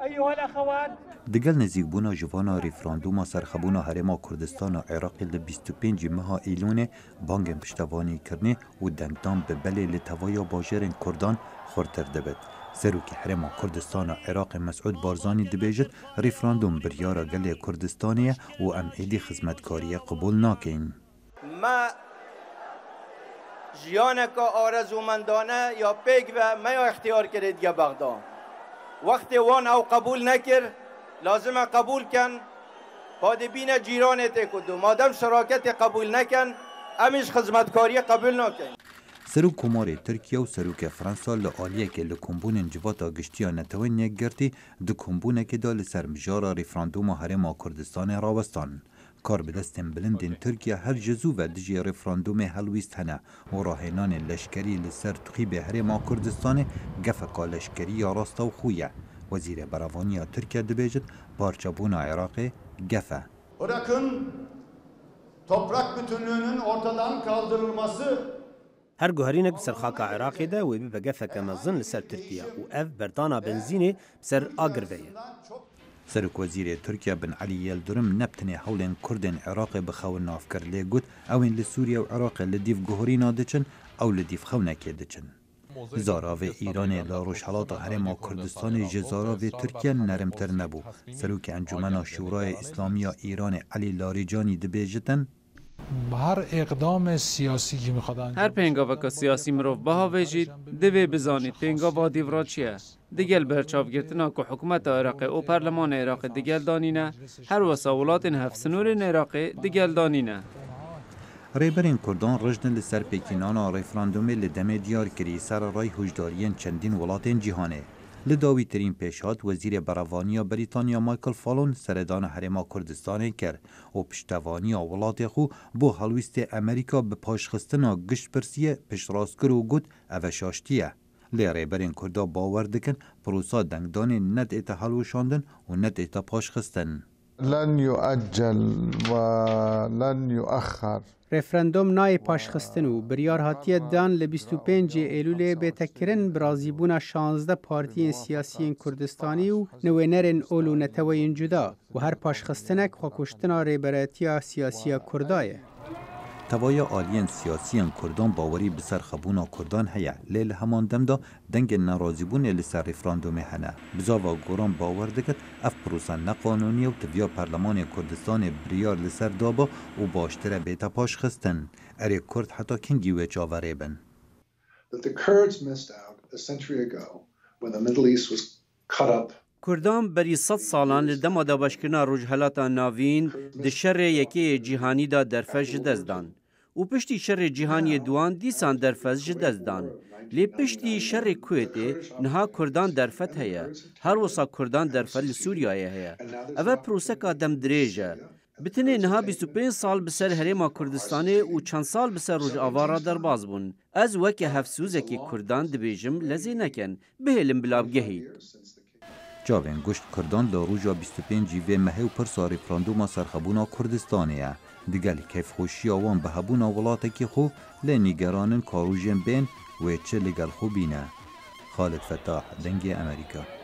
أيها الأخوات دگل نزیکبونا جوانا ریفراندوما سرخبونا هرما کردستان و عراق ل 25 ماه ایلون بانگ پشتوانی کرنه و دنگدان به بله لتوایا باجرین کردان خورتر دبد. سروک هرما کردستان و عراق مسعود بارزانی دبیجد ریفراندوم بریارا گل کردستانیه و ام ایدی خدمتکاری قبول ناکین. ما جیانک آرزومندانه یا پیک و ما اختیار کرد یا بغداد. وقتی وان او قبول نکر لازم قبول کن پادبین جیرانت کدو مادم شراکت قبول نکن امیش خدمتکاری قبول نکن. سروک کمار ترکیه و سروک فرانسا لعالیه که لکمبون جواتا گشتیا نتوین یک گرتی دو کمبونه که دال سرمجارا ریفراندوم هرما کردستان راوستان. کار به دستن بلندین ترکیه هر جزو و دجی ریفراندوم هلویست هنه و راهنان لشکری لسر تقیب هرما کردستان گفکا لشکری یا راستا و خویه. وزیر براوانی ترکیه دبیجد parçabuna Irak'ı gefe. Irak'ın toprak bütünlüğünün ortadan kaldırılması هر گوهرینک بسر خاک عراقی ده و بی بگفه کمزن لسر ترکیه و اف بردانا بنزینی بسر آگر ویه. سرک وزیر ترکیه بن علی یلدرم نبتنی حولین کردن عراق بخور نافکر لیگود اوین لسوریا و عراق لدیف گوهرینا دچن او لدیف خونکی دچن. زاراو ایران لاروشحالات هرما کردستان جزاراو ترکیه نرمتر نبو. سروک انجمن شورای اسلامی ایران علی لاریجانی دبیجتن هر اقدام سیاسی که میخوادن هر پنگاوا که سیاسی مروف بها ویجید دوی بزانید پنگاوا دیورا چیه دیگل برچاو گرتنا که حکومت عراق و پارلمان عراق دیگل دانینه هر وساولات هفسنور عراق دیگل دانینه ریبرین کردان رجدن لسر پیکینانا ریفراندومی لدمه دیار کری سر رای هجدارین چندین ولاتین جهانه. لداوی ترین پیشات وزیر براوانی بریتانیا مایکل فالون سردان هرما کردستان کرد و پشتوانی ولات خو بو هلویست امریکا به پاشخستنا گشت پرسیه پشراست و گود اوشاشتیه. ریبرین کردا باور دکن پروسا دنگدان ند ایتا هلوشاندن و ند ایتا پاشخستن. لن يؤجل ولن يؤخر. رفراندوم نای پاشخستن و بریار هاتیه دان ل 25 ایلول به تکرن برازیبونا 16 پارتی سیاسی کردستانی و نوینرن اولو نتوین جدا و هر پاشخستنک خوکشتنا ریبراتیا سیاسی کردایه. توای آلین سیاسی کردان باوری بسر خبونا کردان هیا لیل همان دمدا دنگ نارازیبون لسر ریفراندوم هنه بزاوا گوران باور دکت اف پروسان نقانونی و تویا پارلمان کردستان بریار لسر دابا و باشتر بیتا پاش خستن اری کرد حتی کنگی و چاوره بن. کردان بری 100 سالان لدما دا باشکرنا روجهلاتا ناوین ده شر یکی جیهانی دا درفش جدزدان و پشتی شر جیهانی دوان دیسان درفز جدزدان لی پشتی شر کویتی نها کردان درفت هیا هر وصا کردان درفت لسوریای هیا اوه پروسکا دم دریجه بتنه نها 25 سال بسر هرما کردستانه و چند سال بسر روج آوارا در باز بون از وکی هفسوزه که کردان دبیجم لزی نکن بهلم بلاب گهید جاوین گشت کردان لاروجا 25 جیوه مهی و پرسا ریفراندوما سرخبونا کردستانیه. دیگل کیف خوشی آوان به هبونا ولاته که خو لنیگرانن کاروژن بین و چه لگل خو بینه. خالد فتاح دنگ امریکا